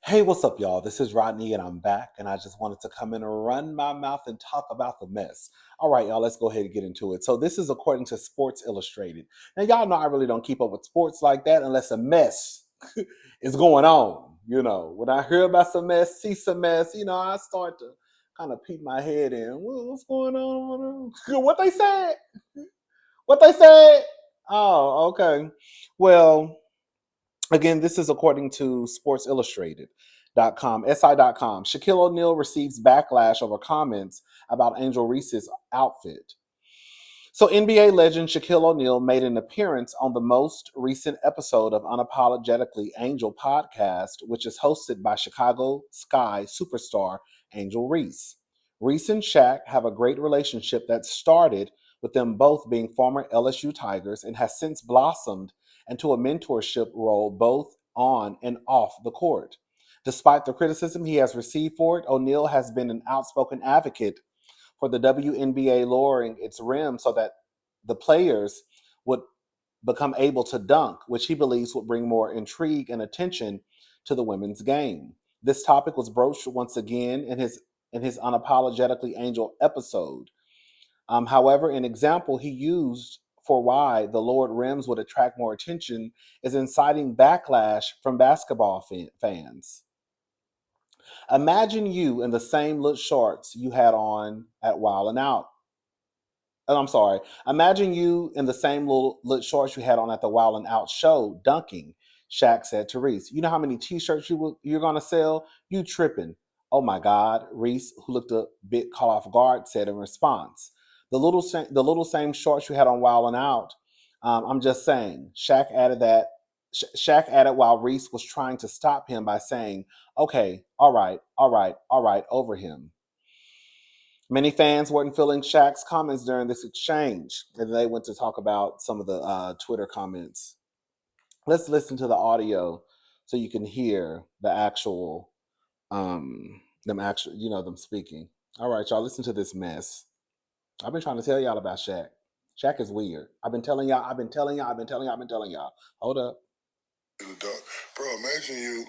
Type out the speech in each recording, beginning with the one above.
Hey, what's up, y'all? This is Rodney, and I'm back, and I just wanted to come in and run my mouth and talk about the mess. All right, y'all, let's go ahead and get into it. So, this is according to Sports Illustrated. Now, y'all know I really don't keep up with sports like that unless a mess is going on. When I hear about some mess, see some mess, I start to kind of peek my head in. What's going on? What they said? What they said? Oh, okay. Well, again, this is according to Sports Illustrated.com, SI.com. Shaquille O'Neal receives backlash over comments about Angel Reese's outfit. So, NBA legend Shaquille O'Neal made an appearance on the most recent episode of Unapologetically Angel podcast, which is hosted by Chicago Sky superstar Angel Reese. Reese and Shaq have a great relationship that started with them both being former LSU Tigers and has since blossomed into a mentorship role both on and off the court. Despite the criticism he has received for it, O'Neal has been an outspoken advocate for the WNBA lowering its rim so that the players would become able to dunk, which he believes would bring more intrigue and attention to the women's game. This topic was broached once again in his Unapologetically Angel episode. However, an example he used for why the lowered rims would attract more attention is inciting backlash from basketball fans. Imagine you in the same little shorts you had on at Wild and Out. I'm sorry. Imagine you in the same little shorts you had on at the Wild and Out show, dunking. Shaq said to Reese, "You know how many T-shirts you're gonna sell? You tripping? Oh my God!" Reese, who looked a bit caught off guard, said in response, "The little same shorts you had on Wild and Out. I'm just saying." Shaq added that. Shaq added while Reese was trying to stop him by saying, "Okay, all right, all right, all right, over him." Many fans weren't feeling Shaq's comments during this exchange, and they went to talk about some of the Twitter comments. Let's listen to the audio so you can hear the actual them speaking. All right, y'all, listen to this mess. I've been trying to tell y'all about Shaq. Shaq is weird. I've been telling y'all. Hold up. Bro, imagine you.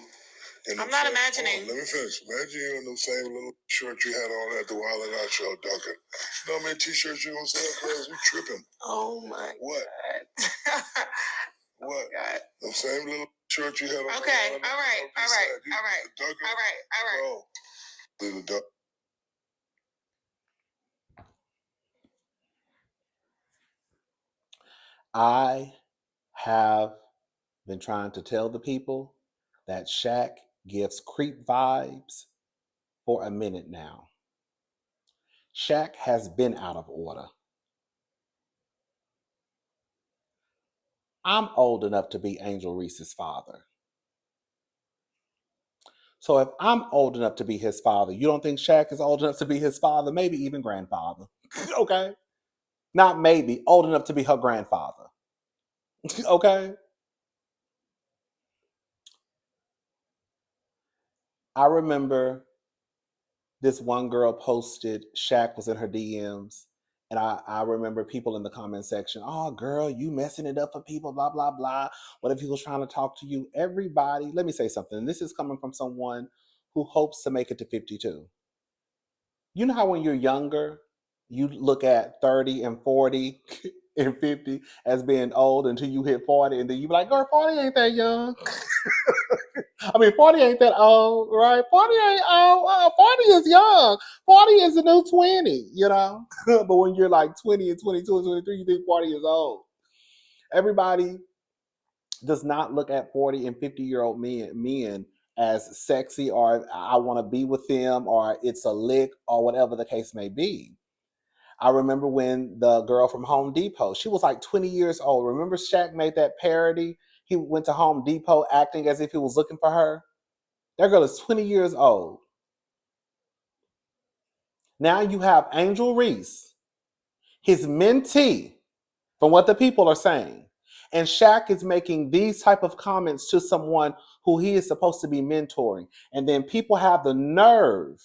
I'm not imagining. Let me finish. Imagine you in those same little shorts you had on at the Wild and Out show, dunking. You know how many T-shirts you gonna sell, bro? You tripping? Oh my what? God. What? Oh God. Those same little shorts you had on. Okay. All right. All right. All right. Dunking. All right. All right. Bro, little dunk. I have been trying to tell the people that Shaq gives creep vibes for a minute now. Shaq has been out of order. I'm old enough to be Angel Reese's father. So if I'm old enough to be his father, you don't think Shaq is old enough to be his father? Maybe even grandfather. Okay? Not maybe, old enough to be her grandfather. Okay? I remember this one girl posted, Shaq was in her DMs. And I remember people in the comment section, "Oh, girl, you messing it up for people, blah, blah, blah. What if he was trying to talk to you?" Everybody, let me say something. This is coming from someone who hopes to make it to 52. You know how when you're younger, you look at 30 and 40 and 50 as being old until you hit 40, and then you be like, "Girl, 40 ain't that young." I mean, 40 ain't that old, right? 40 ain't old. 40 is young. 40 is the new 20. But when you're like 20 and 22 and 23, you think 40 is old. Everybody does not look at 40 and 50-year-old men as sexy, or I want to be with them, or it's a lick, or whatever the case may be. I remember when the girl from Home Depot, she was like 20 years old. Remember Shaq made that parody? He went to Home Depot acting as if he was looking for her. That girl is 20 years old. Now you have Angel Reese, his mentee, from what the people are saying. And Shaq is making these type of comments to someone who he is supposed to be mentoring. And then people have the nerve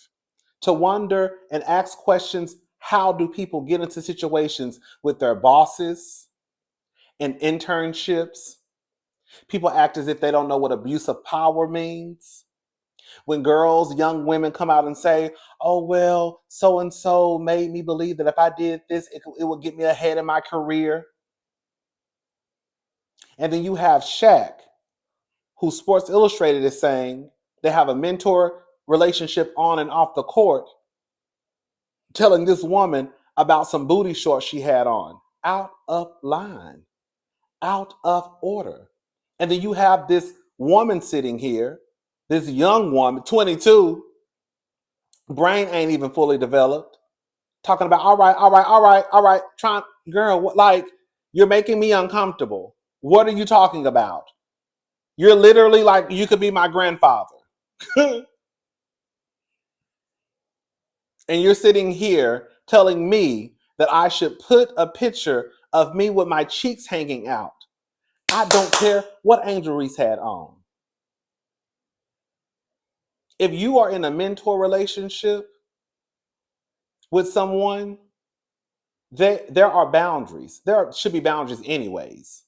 to wonder and ask questions. How do people get into situations with their bosses and internships? People act as if they don't know what abuse of power means. When girls, young women come out and say, oh, well, so and so made me believe that if I did this, it would get me ahead in my career. And then you have Shaq, who Sports Illustrated is saying they have a mentor relationship on and off the court, telling this woman about some booty shorts she had on. Out of line, out of order. And then you have this woman sitting here, this young woman, 22, brain ain't even fully developed, talking about, all right, trying, girl, what, like, you're making me uncomfortable. What are you talking about? You're literally like, you could be my grandfather. And you're sitting here telling me that I should put a picture of me with my cheeks hanging out. I don't care what Angel Reese had on. If you are in a mentor relationship with someone, there are boundaries. There should be boundaries anyways.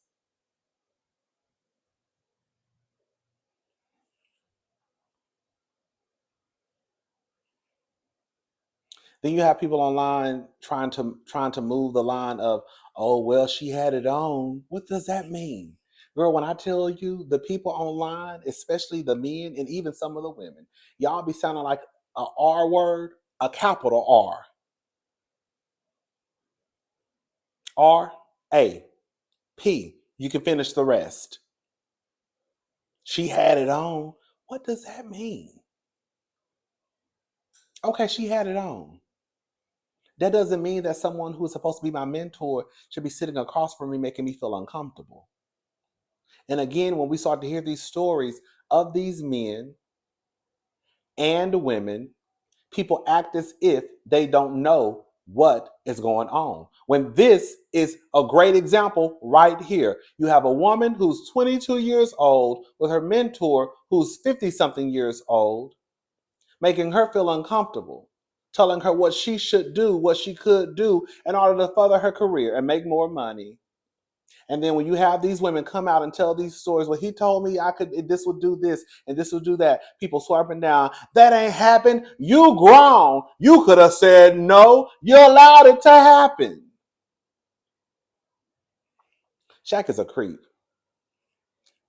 Then you have people online trying to move the line of, oh, well, she had it on. What does that mean? Girl, when I tell you, the people online, especially the men and even some of the women, y'all be sounding like a R word, a capital R. R, A, P. You can finish the rest. She had it on. What does that mean? Okay, she had it on. That doesn't mean that someone who is supposed to be my mentor should be sitting across from me making me feel uncomfortable. And again, when we start to hear these stories of these men and women, people act as if they don't know what is going on. When this is a great example right here. You have a woman who's 22 years old with her mentor who's 50 something years old, making her feel uncomfortable, telling her what she should do, what she could do in order to further her career and make more money. And then when you have these women come out and tell these stories, well, he told me I could, this would do this and this would do that. People swiping down. That ain't happened. You grown. You could have said no. You allowed it to happen. Shaq is a creep.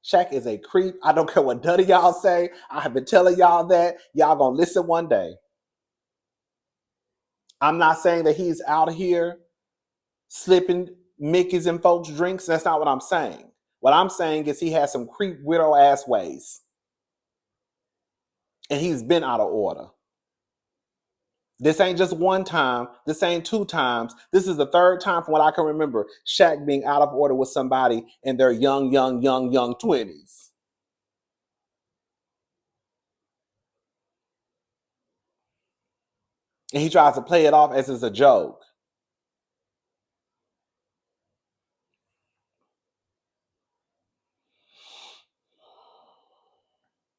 Shaq is a creep. I don't care what none of y'all say. I have been telling y'all that. Y'all gonna listen one day. I'm not saying that he's out here slipping Mickey's and folks' drinks. That's not what I'm saying. What I'm saying is he has some creep widow ass ways. And he's been out of order. This ain't just one time. This ain't two times. This is the third time from what I can remember Shaq being out of order with somebody in their young 20s. And he tries to play it off as it's a joke.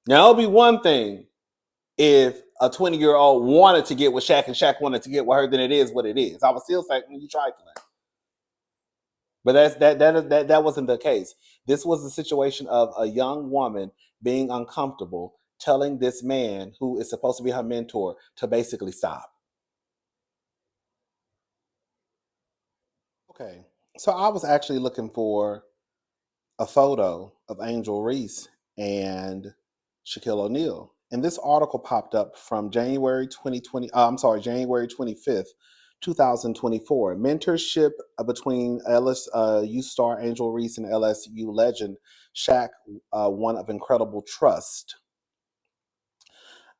Now, it'll be one thing if a 20-year-old wanted to get with Shaq and Shaq wanted to get with her, then it is what it is. I would still say, you trifling. But that wasn't the case. This was the situation of a young woman being uncomfortable, telling this man who is supposed to be her mentor to basically stop. Okay, so I was actually looking for a photo of Angel Reese and Shaquille O'Neal, and this article popped up from January 2020. January 25th, 2024. Mentorship between LSU star Angel Reese and LSU legend Shaq, one of incredible trust.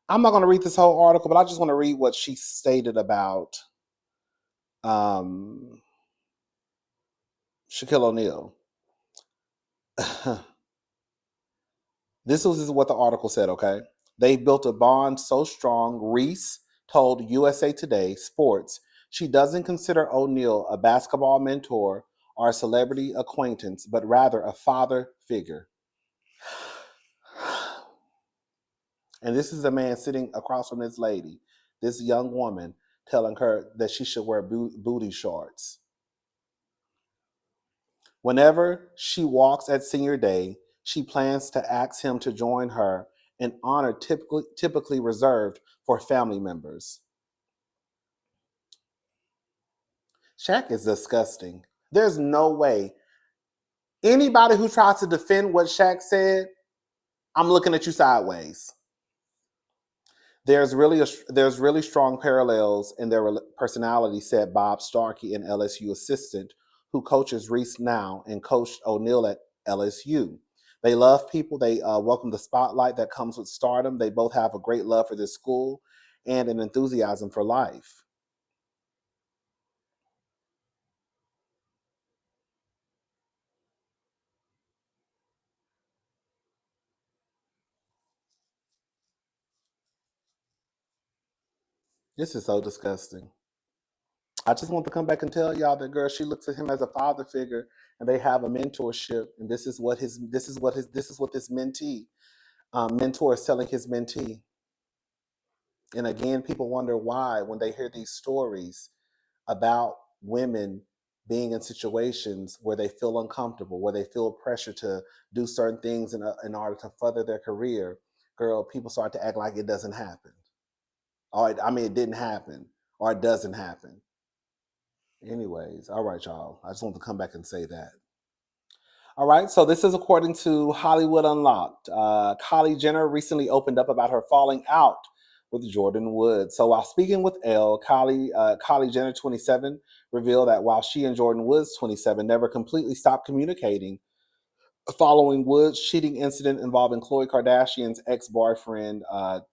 I'm not going to read this whole article, but I just want to read what she stated about um, Shaquille O'Neal. This was what the article said, okay? They built a bond so strong, Reese told USA Today Sports she doesn't consider O'Neal a basketball mentor or a celebrity acquaintance, but rather a father figure. And this is a man sitting across from this lady, this young woman, telling her that she should wear booty shorts. Whenever she walks at senior day, she plans to ask him to join her an honor typically reserved for family members. Shaq is disgusting. There's no way. Anybody who tries to defend what Shaq said, I'm looking at you sideways. There's really strong parallels in their personality, said Bob Starkey, an LSU assistant who coaches Reese now and coached O'Neal at LSU. They love people. They welcome the spotlight that comes with stardom. They both have a great love for this school and an enthusiasm for life. This is so disgusting. I just want to come back and tell y'all that girl, she looks at him as a father figure, and they have a mentorship, and this is what this mentee mentor is telling his mentee. And again, people wonder why when they hear these stories about women being in situations where they feel uncomfortable, where they feel pressure to do certain things in order to further their career. Girl, people start to act like it doesn't happen. Or I mean, it didn't happen, or it doesn't happen. Anyways, all right, y'all. I just want to come back and say that. All right, so this is according to Hollywood Unlocked. Kylie Jenner recently opened up about her falling out with Jordyn Woods. So while speaking with Elle, Kylie Jenner, 27, revealed that while she and Jordyn Woods, 27, never completely stopped communicating, following Woods' cheating incident involving Khloe Kardashian's ex-boyfriend,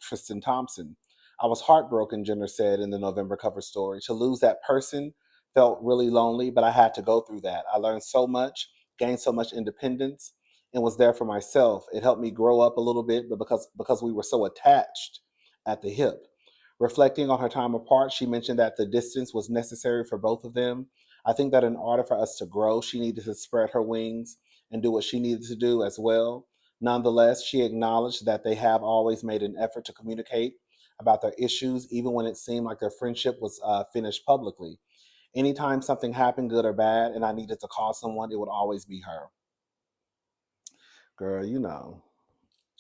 Tristan Thompson. I was heartbroken, Jenner said in the November cover story. To lose that person felt really lonely, but I had to go through that. I learned so much, gained so much independence, and was there for myself. It helped me grow up a little bit, but because we were so attached at the hip. Reflecting on her time apart, she mentioned that the distance was necessary for both of them. I think that in order for us to grow, she needed to spread her wings and do what she needed to do as well. Nonetheless, she acknowledged that they have always made an effort to communicate about their issues, even when it seemed like their friendship was finished publicly. Anytime something happened, good or bad, and I needed to call someone, it would always be her. Girl, you know,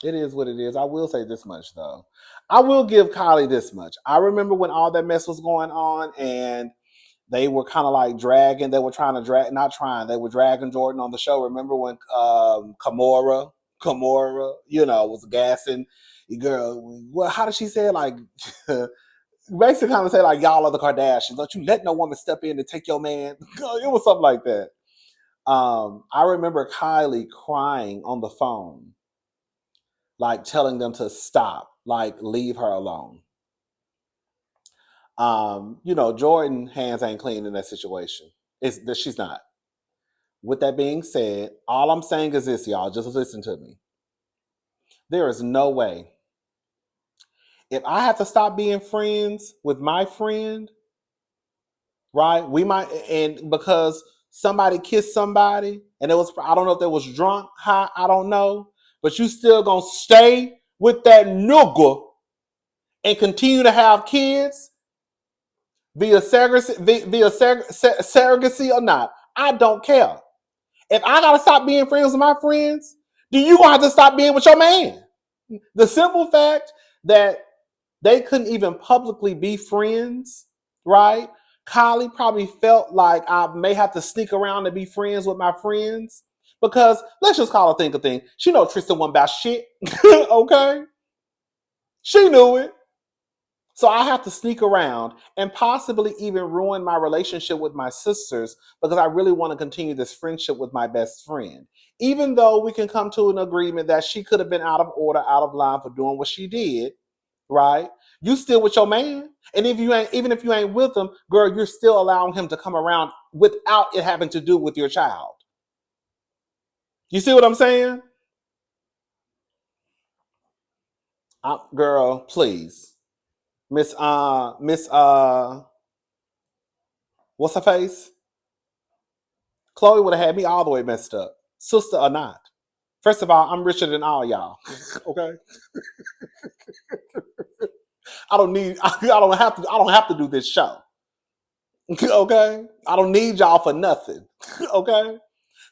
it is what it is. I will say this much, though. I will give Kylie this much. I remember when all that mess was going on and they were kind of like dragging. They were trying to drag, not trying. They were dragging Jordyn on the show. Remember when Kimora, was gassing the girl? Well, how did she say it? Like, basically, kind of say like, y'all are the Kardashians. Don't you let no woman step in and take your man? It was something like that. I remember Kylie crying on the phone, like telling them to stop, like leave her alone. Jordyn hands ain't clean in that situation. It's that she's not. With that being said, all I'm saying is this, y'all. Just listen to me. There is no way. If I have to stop being friends with my friend, right? We might, and because somebody kissed somebody, and it was, I don't know if they was drunk, high, I don't know, but you still gonna stay with that nigga and continue to have kids via surrogacy or not. I don't care. If I gotta stop being friends with my friends, then you gonna have to stop being with your man. The simple fact that they couldn't even publicly be friends, right? Kylie probably felt like I may have to sneak around and be friends with my friends because let's just call a thing a thing. She know Tristan wasn't about shit, okay? She knew it. So I have to sneak around and possibly even ruin my relationship with my sisters because I really want to continue this friendship with my best friend. Even though we can come to an agreement that she could have been out of order, out of line for doing what she did, right? You still with your man. And if you ain't, even if you ain't with him, girl, you're still allowing him to come around without it having to do with your child. You see what I'm saying? Girl, please. Miss what's her face? Chloe would have had me all the way messed up, sister or not. First of all, I'm richer than all y'all. Okay, I don't need. I don't have to. I don't have to do this show. Okay, I don't need y'all for nothing. Okay.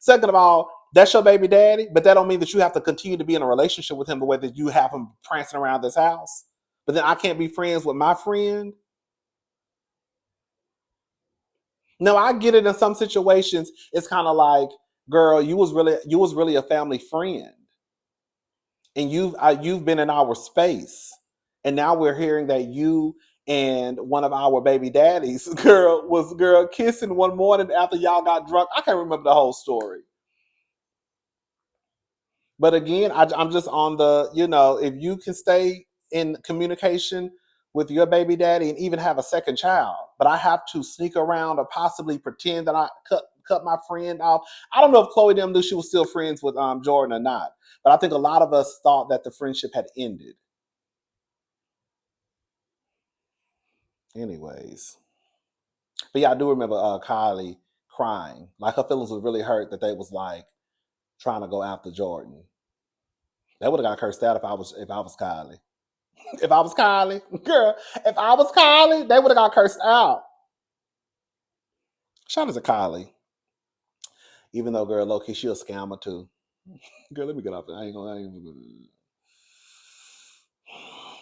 Second of all, That's your baby daddy, but that don't mean that you have to continue to be in a relationship with him the way that you have him prancing around this house. But then I can't be friends with my friend. No, I get it in some situations. It's kind of like, girl, you was really a family friend, and you've been in our space, and now we're hearing that you and one of our baby daddies, girl kissing one morning after y'all got drunk. I can't remember the whole story. But again, I'm just on the, if you can stay in communication with your baby daddy and even have a second child, but I have to sneak around or possibly pretend that I cut my friend off. I don't know if Chloe them knew she was still friends with Jordyn or not, but I think a lot of us thought that the friendship had ended. Anyways, but yeah, I do remember Kylie crying, like her feelings was really hurt that they was like trying to go after Jordyn. They would have got cursed out if I was Kylie. If I was Kylie, girl, if I was Kylie, they would have got cursed out. Shout out to Kylie. Even though, girl, low key, she a scammer too. Girl, let me get off there. I ain't gonna.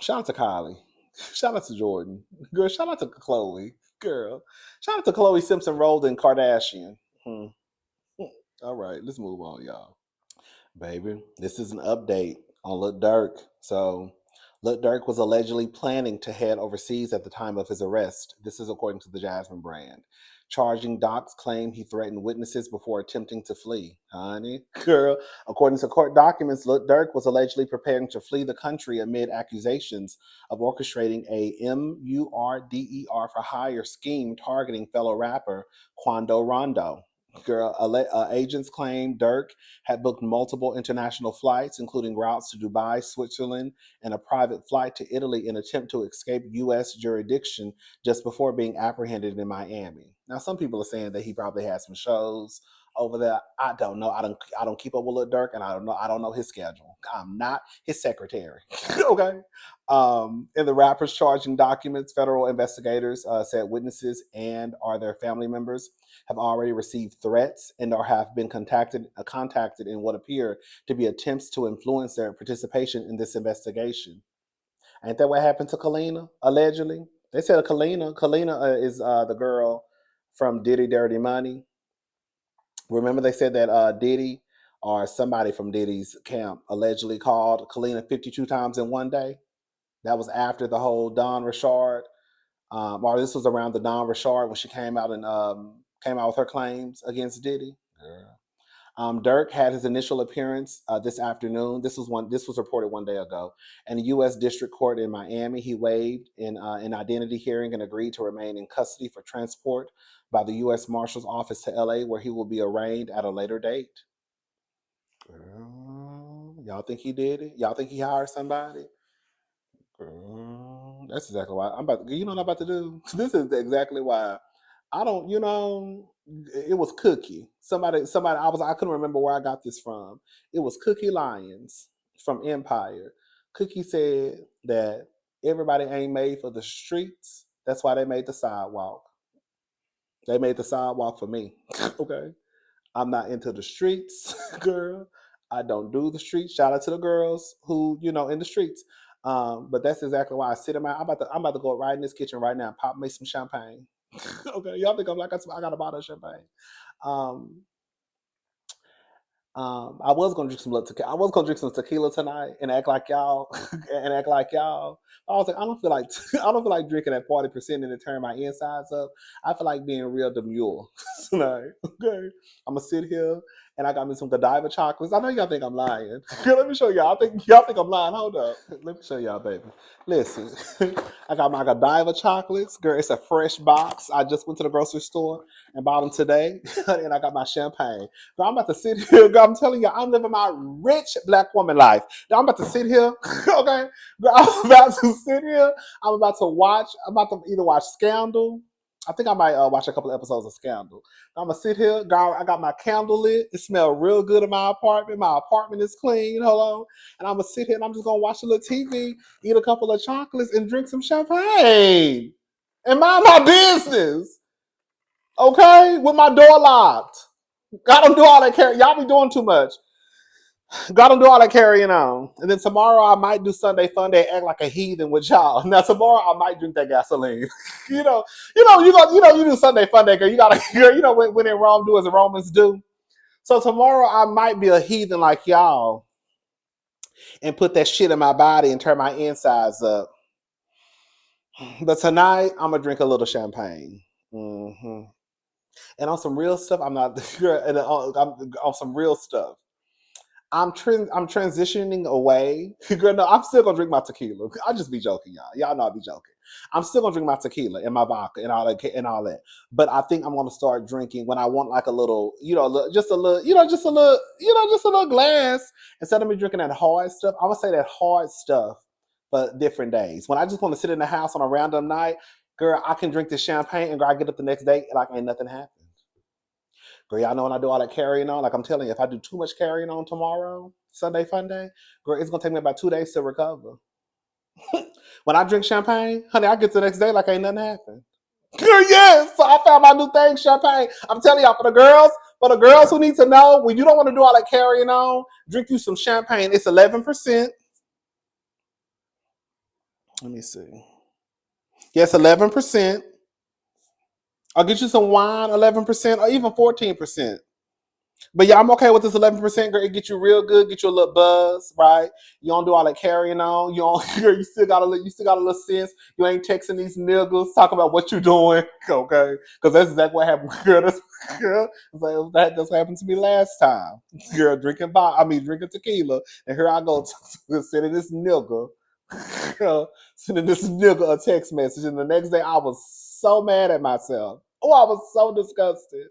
Shout out to Kylie. Shout out to Jordyn. Girl, shout out to Chloe. Girl. Shout out to Chloe Simpson rolled in Kardashian. Hmm. All right, let's move on, y'all. Baby, this is an update on Lil Durk. So, Lil Durk was allegedly planning to head overseas at the time of his arrest. This is according to the Jasmine brand. Charging docs claim he threatened witnesses before attempting to flee. Honey, girl. According to court documents, Lil Durk was allegedly preparing to flee the country amid accusations of orchestrating a MURDER for hire scheme targeting fellow rapper Quando Rondo. Girl, agents claim Durk had booked multiple international flights, including routes to Dubai, Switzerland, and a private flight to Italy in an attempt to escape U.S. jurisdiction just before being apprehended in Miami. Now, some people are saying that he probably had some shows over there. I don't know. I don't keep up with Lil Durk, and I don't know his schedule. I'm not his secretary. Okay. In the rapper's charging documents, federal investigators said witnesses and or their family members have already received threats and or have been contacted in what appear to be attempts to influence their participation in this investigation. Ain't that what happened to Kalina, allegedly? They said Kalina is the girl from Diddy Dirty Money. Remember they said that Diddy or somebody from Diddy's camp allegedly called Kalina 52 times in one day. That was after the whole Don Richard, or this was around the Don Richard when she came out and came out with her claims against Diddy. Yeah. Durk had his initial appearance this afternoon. This was reported one day ago. In a U.S. District Court in Miami, he waived in an identity hearing and agreed to remain in custody for transport by the U.S. Marshal's Office to L.A., where he will be arraigned at a later date. Y'all think he did it? Y'all think he hired somebody? That's exactly why I'm about. You know what I'm about to do? This is exactly why I don't. It was Cookie. Somebody. I couldn't remember where I got this from. It was Cookie Lyons from Empire. Cookie said that everybody ain't made for the streets. That's why they made the sidewalk. They made the sidewalk for me. Okay. I'm not into the streets, girl. I don't do the streets. Shout out to the girls who, in the streets. But that's exactly why I sit in my. I'm about to go right in this kitchen right now. Pop me some champagne. Okay, y'all think I'm like I got a bottle of champagne. Um, I was gonna drink some tequila. I was gonna drink some tequila tonight and act like y'all and act like y'all. I was like, I don't feel like I don't feel like drinking at 40% and to turn my insides up. I feel like being real demure tonight. Okay, I'm gonna sit here and I got me some Godiva chocolates. I know y'all think I'm lying. Let me show y'all. Y'all think I'm lying. Hold up. Let me show y'all, baby. Listen, I got my Godiva chocolates. Girl, it's a fresh box. I just went to the grocery store and bought them today, and I got my champagne. Girl, I'm about to sit here. Girl, I'm telling you, I'm living my rich black woman life. Girl, I'm about to sit here. Okay, girl, I'm about to sit here. I'm about to watch. I'm about to either watch Scandal. I think I might watch a couple of episodes of Scandal. I'm gonna sit here, girl. I got my candle lit. It smells real good in my apartment. My apartment is clean. Hello, and I'm gonna sit here and I'm just gonna watch a little TV, eat a couple of chocolates, and drink some champagne, and mind my business. Okay, with my door locked. God don't do all that carry. Y'all be doing too much. God don't do all that carrying on. And then tomorrow I might do Sunday fun day, act like a heathen with y'all. Now tomorrow I might drink that gasoline. you know, you do Sunday fun day, girl. You gotta, girl, when in Rome, do as the Romans do. So tomorrow I might be a heathen like y'all and put that shit in my body and turn my insides up. But tonight I'm gonna drink a little champagne. Mm-hmm. And on some real stuff, I'm not. And on some real stuff. I'm transitioning away. Girl, no, I'm still gonna drink my tequila. I just be joking, y'all. Y'all know I be joking. I'm still gonna drink my tequila and my vodka and all that. But I think I'm gonna start drinking when I want like a little, just a little, just a little glass. Instead of me drinking that hard stuff, I'm gonna say that hard stuff for different days. When I just want to sit in the house on a random night, girl, I can drink this champagne and girl, I get up the next day and like ain't nothing happened. Girl, y'all know when I do all that carrying on, like I'm telling you, if I do too much carrying on tomorrow, Sunday fun day, girl, it's gonna take me about 2 days to recover. When I drink champagne, honey, I get to the next day like ain't nothing happened. Girl, yes. So I found my new thing, champagne. I'm telling y'all, for the girls who need to know, when you don't want to do all that carrying on, drink you some champagne. It's 11%. Let me see. Yes, 11%. I'll get you some wine, 11%, or even 14%. But yeah, I'm okay with this 11%. Girl, it get you real good, get you a little buzz, right? You don't do all that carrying on. You don't. Girl, you still got a little sense. You ain't texting these niggas, talking about what you doing, okay? Because that's exactly what happened, girl. That's what happened to me last time. Girl, drinking tequila, and here I go sending this nigga, sending this nigga a text message, and the next day I was so mad at myself. Oh, I was so disgusted.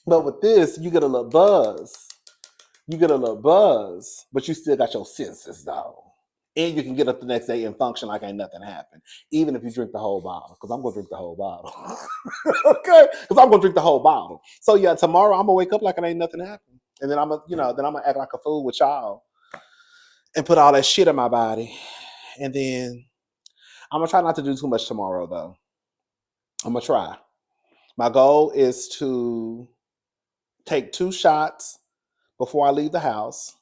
But with this, you get a little buzz. But you still got your senses though. And you can get up the next day and function like ain't nothing happened, even if you drink the whole bottle. Because I'm gonna drink the whole bottle. Okay, because I'm gonna drink the whole bottle. So yeah, tomorrow I'm gonna wake up like it ain't nothing happened, and then I'm gonna act like a fool with y'all and put all that shit in my body, and then I'm gonna try not to do too much tomorrow though. I'm gonna try. My goal is to take 2 shots before I leave the house,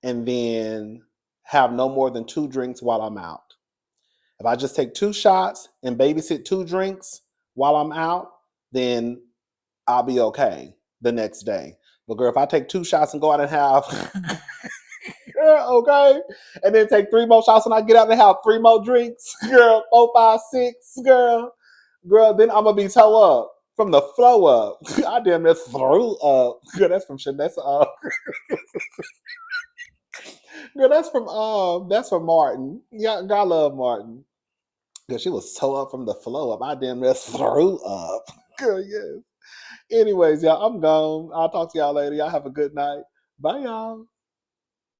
and then have no more than 2 drinks while I'm out. If I just take 2 shots and babysit 2 drinks while I'm out, then I'll be okay the next day. But girl, if I take 2 shots and go out and have, girl, okay, and then take 3 more shots and I get out and have 3 more drinks, girl, 4, 5, 6, girl, then I'm gonna be toe up from the flow up. I damn near threw up. Girl, that's from shit. Girl, that's from Martin. Yeah, God love Martin. Girl, she was so up from the flow up. I damn near threw up. Girl, yes. Anyways, y'all, I'm gone. I'll talk to y'all later. Y'all have a good night. Bye, y'all.